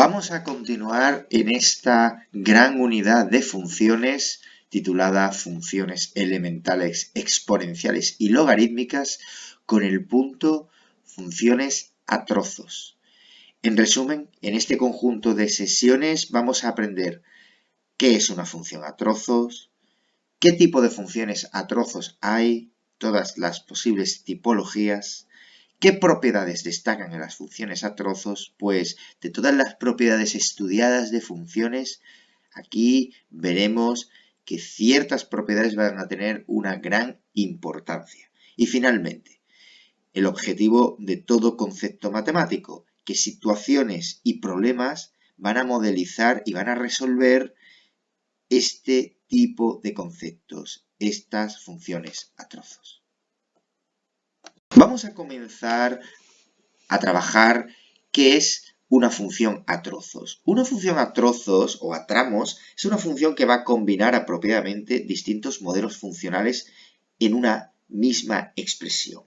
Vamos a continuar en esta gran unidad de funciones titulada Funciones elementales exponenciales y logarítmicas con el punto Funciones a trozos. En resumen, en este conjunto de sesiones vamos a aprender qué es una función a trozos, qué tipo de funciones a trozos hay, todas las posibles tipologías. ¿Qué propiedades destacan en las funciones a trozos? Pues de todas las propiedades estudiadas de funciones, aquí veremos que ciertas propiedades van a tener una gran importancia. Y finalmente, el objetivo de todo concepto matemático, que situaciones y problemas van a modelizar y van a resolver este tipo de conceptos, estas funciones a trozos. Vamos a comenzar a trabajar qué es una función a trozos. Una función a trozos o a tramos es una función que va a combinar apropiadamente distintos modelos funcionales en una misma expresión.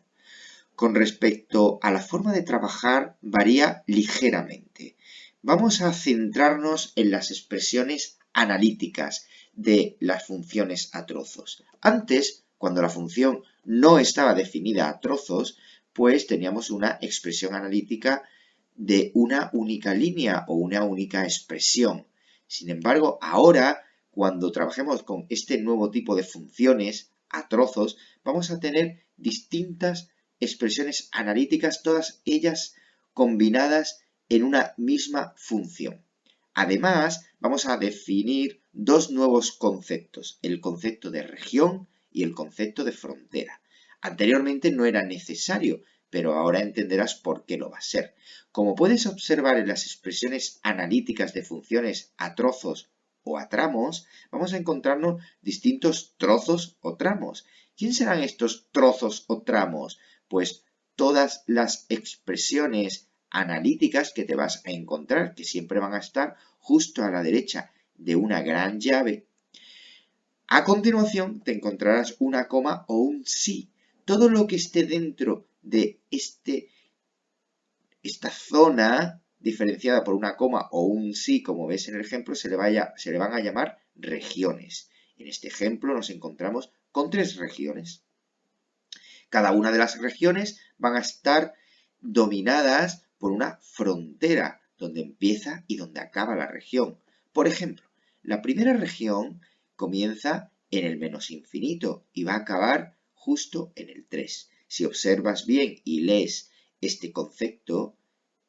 Con respecto a la forma de trabajar, varía ligeramente. Vamos a centrarnos en las expresiones analíticas de las funciones a trozos. Antes, cuando la función no estaba definida a trozos, pues teníamos una expresión analítica de una única línea o una única expresión. Sin embargo, ahora, cuando trabajemos con este nuevo tipo de funciones a trozos, vamos a tener distintas expresiones analíticas, todas ellas combinadas en una misma función. Además, vamos a definir dos nuevos conceptos, el concepto de región y el concepto de frontera. Anteriormente no era necesario, pero ahora entenderás por qué lo va a ser. Como puedes observar en las expresiones analíticas de funciones a trozos o a tramos, vamos a encontrarnos distintos trozos o tramos. ¿Quién serán estos trozos o tramos? Pues todas las expresiones analíticas que te vas a encontrar, que siempre van a estar justo a la derecha de una gran llave. A continuación te encontrarás una coma o un sí. Todo lo que esté dentro de esta zona diferenciada por una coma o un sí, como ves en el ejemplo, se le van a llamar regiones. En este ejemplo nos encontramos con 3 regiones. Cada una de las regiones van a estar dominadas por una frontera, donde empieza y donde acaba la región. Por ejemplo, la primera región comienza en el menos infinito y va a acabar justo en el 3. Si observas bien y lees este concepto,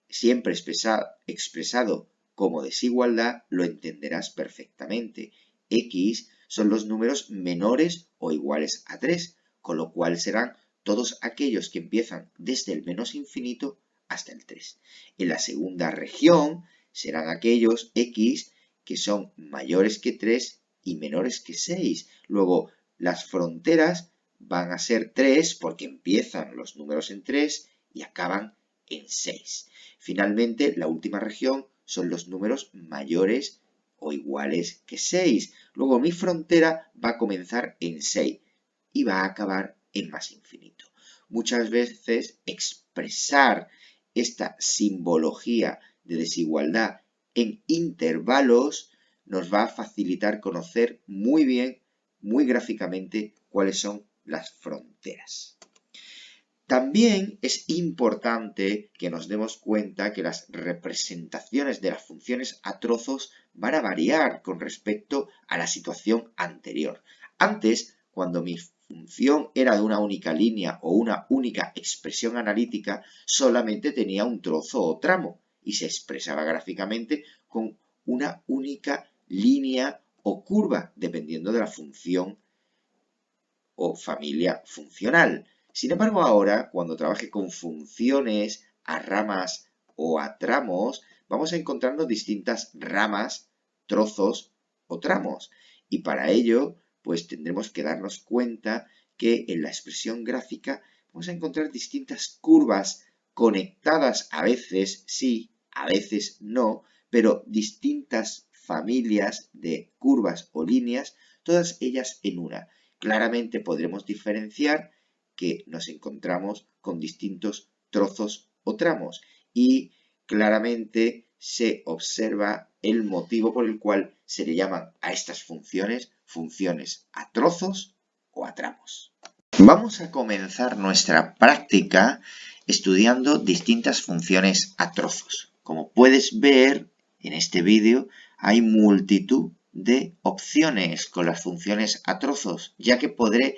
siempre expresado como desigualdad, lo entenderás perfectamente. X son los números menores o iguales a 3, con lo cual serán todos aquellos que empiezan desde el menos infinito hasta el 3. En la segunda región serán aquellos X que son mayores que 3 y menores que 6. Luego, las fronteras van a ser 3 porque empiezan los números en 3 y acaban en 6. Finalmente, la última región son los números mayores o iguales que 6. Luego, mi frontera va a comenzar en 6 y va a acabar en más infinito. Muchas veces expresar esta simbología de desigualdad en intervalos nos va a facilitar conocer muy bien, muy gráficamente, cuáles son las fronteras. También es importante que nos demos cuenta que las representaciones de las funciones a trozos van a variar con respecto a la situación anterior. Antes, cuando mi función era de una única línea o una única expresión analítica, solamente tenía un trozo o tramo y se expresaba gráficamente con una única línea o curva, dependiendo de la función o familia funcional. Sin embargo, ahora, cuando trabaje con funciones a ramas o a tramos, vamos a encontrarnos distintas ramas, trozos o tramos. Y para ello, pues tendremos que darnos cuenta que en la expresión gráfica vamos a encontrar distintas curvas conectadas, a veces sí, a veces no, pero distintas familias de curvas o líneas, todas ellas en una. Claramente podremos diferenciar que nos encontramos con distintos trozos o tramos y claramente se observa el motivo por el cual se le llaman a estas funciones funciones a trozos o a tramos. Vamos a comenzar nuestra práctica estudiando distintas funciones a trozos. Como puedes ver en este vídeo, hay multitud de opciones con las funciones a trozos, ya que podré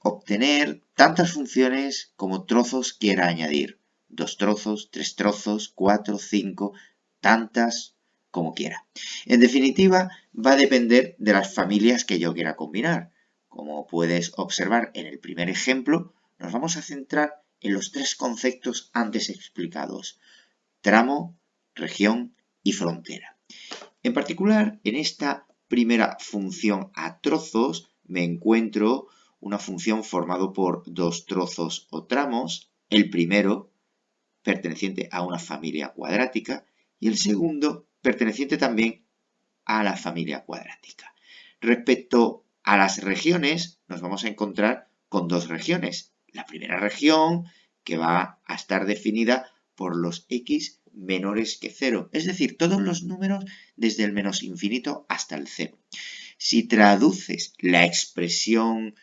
obtener tantas funciones como trozos quiera añadir. 2 trozos, 3 trozos, 4, 5, tantas como quiera. En definitiva, va a depender de las familias que yo quiera combinar. Como puedes observar en el primer ejemplo, nos vamos a centrar en los 3 conceptos antes explicados: tramo, región y frontera. En particular, en esta primera función a trozos me encuentro una función formada por 2 trozos o tramos, el primero perteneciente a una familia cuadrática y el segundo perteneciente también a la familia cuadrática. Respecto a las regiones, nos vamos a encontrar con 2 regiones. La primera región, que va a estar definida por los x menores que 0, es decir, todos los números desde el menos infinito hasta el 0. Si traduces la expresión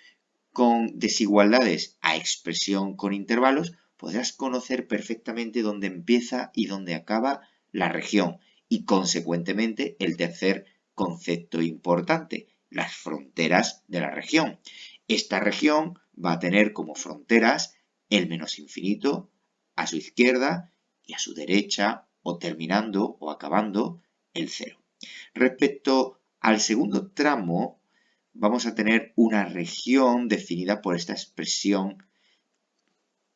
con desigualdades a expresión con intervalos, podrás conocer perfectamente dónde empieza y dónde acaba la región y, consecuentemente, el tercer concepto importante, las fronteras de la región. Esta región va a tener como fronteras el menos infinito a su izquierda y a su derecha, o terminando o acabando el 0. Respecto al segundo tramo, vamos a tener una región definida por esta expresión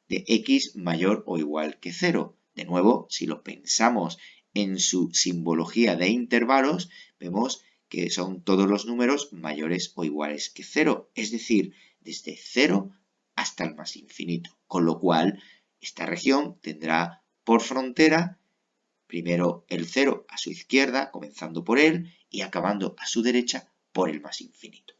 de x mayor o igual que 0. De nuevo, si lo pensamos en su simbología de intervalos, vemos que son todos los números mayores o iguales que 0, es decir, desde 0 hasta el más infinito, con lo cual esta región tendrá por frontera primero el 0 a su izquierda, comenzando por él, y acabando a su derecha por el más infinito.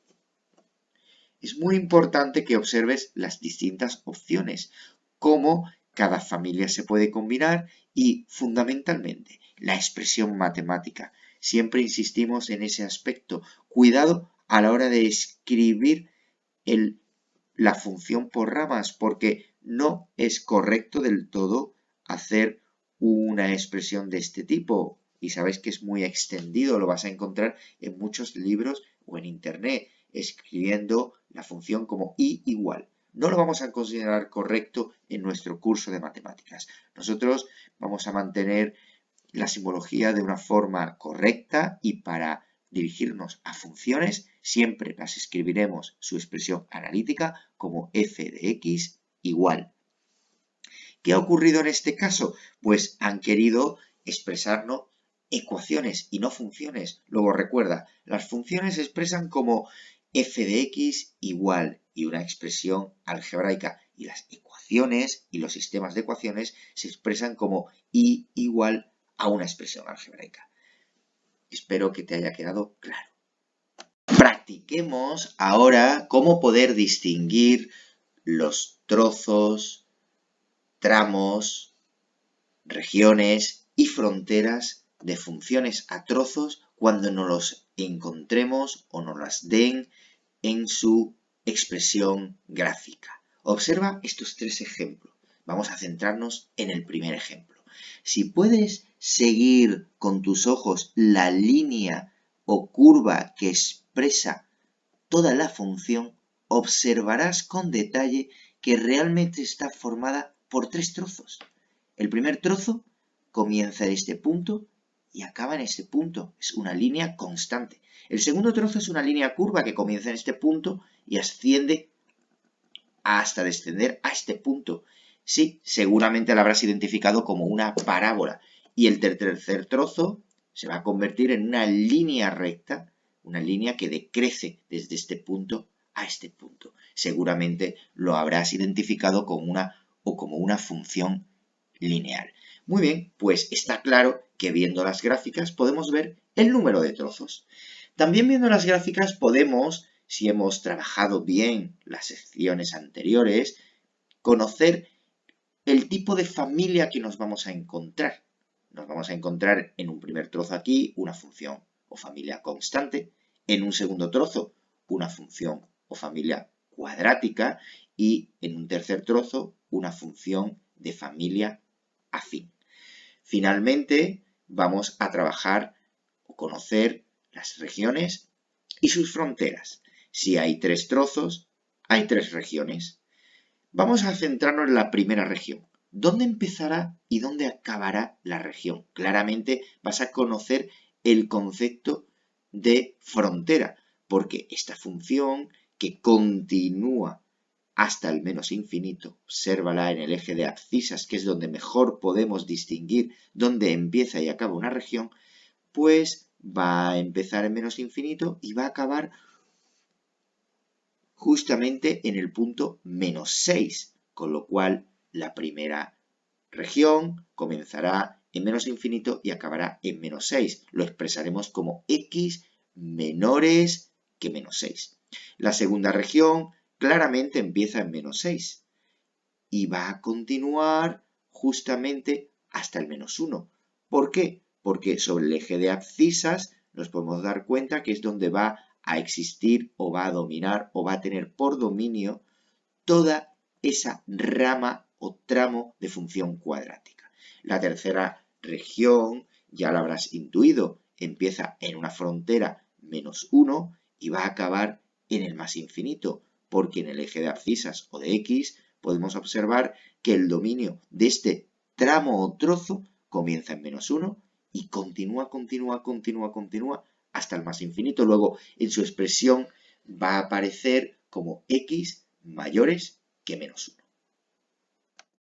Es muy importante que observes las distintas opciones, cómo cada familia se puede combinar y, fundamentalmente, la expresión matemática. Siempre insistimos en ese aspecto. Cuidado a la hora de escribir la función por ramas, porque no es correcto del todo hacer una expresión de este tipo. Y sabéis que es muy extendido, lo vas a encontrar en muchos libros o en internet, escribiendo la función como y igual. No lo vamos a considerar correcto en nuestro curso de matemáticas. Nosotros vamos a mantener la simbología de una forma correcta y para dirigirnos a funciones siempre las escribiremos su expresión analítica como f de x igual. ¿Qué ha ocurrido en este caso? Pues han querido expresarnos ecuaciones y no funciones. Luego recuerda, las funciones se expresan como f de x igual y una expresión algebraica, y las ecuaciones y los sistemas de ecuaciones se expresan como y igual a una expresión algebraica. Espero que te haya quedado claro. Practiquemos ahora cómo poder distinguir los trozos, tramos, regiones y fronteras de funciones a trozos cuando nos los encontremos o nos las den en su expresión gráfica. Observa estos 3 ejemplos. Vamos a centrarnos en el primer ejemplo. Si puedes seguir con tus ojos la línea o curva que expresa toda la función, observarás con detalle que realmente está formada por 3 trozos. El primer trozo comienza en este punto y acaba en este punto. Es una línea constante. El segundo trozo es una línea curva que comienza en este punto y asciende hasta descender a este punto. Sí, seguramente la habrás identificado como una parábola. Y el tercer trozo se va a convertir en una línea recta, una línea que decrece desde este punto a este punto. Seguramente lo habrás identificado como una función lineal. Muy bien, pues está claro que viendo las gráficas podemos ver el número de trozos. También viendo las gráficas podemos, si hemos trabajado bien las secciones anteriores, conocer el tipo de familia que nos vamos a encontrar. nos vamos a encontrar en un primer trozo aquí una función o familia constante, en un segundo trozo una función o familia cuadrática y en un tercer trozo una función de familia afín. Finalmente, vamos a trabajar o conocer las regiones y sus fronteras. Si hay 3 trozos, hay 3 regiones. Vamos a centrarnos en la primera región. ¿Dónde empezará y dónde acabará la región? Claramente vas a conocer el concepto de frontera, porque esta función que continúa hasta el menos infinito, obsérvala en el eje de abscisas, que es donde mejor podemos distinguir dónde empieza y acaba una región, pues va a empezar en menos infinito y va a acabar justamente en el punto menos 6, con lo cual la primera región comenzará en menos infinito y acabará en menos 6. Lo expresaremos como x menores que menos 6. La segunda región claramente empieza en menos 6 y va a continuar justamente hasta el menos 1. ¿Por qué? Porque sobre el eje de abscisas nos podemos dar cuenta que es donde va a existir o va a dominar o va a tener por dominio toda esa rama o tramo de función cuadrática. La tercera región, ya lo habrás intuido, empieza en una frontera menos 1 y va a acabar en el más infinito, porque en el eje de abscisas o de x podemos observar que el dominio de este tramo o trozo comienza en menos 1 y continúa hasta el más infinito. Luego, en su expresión va a aparecer como x mayores que menos 1.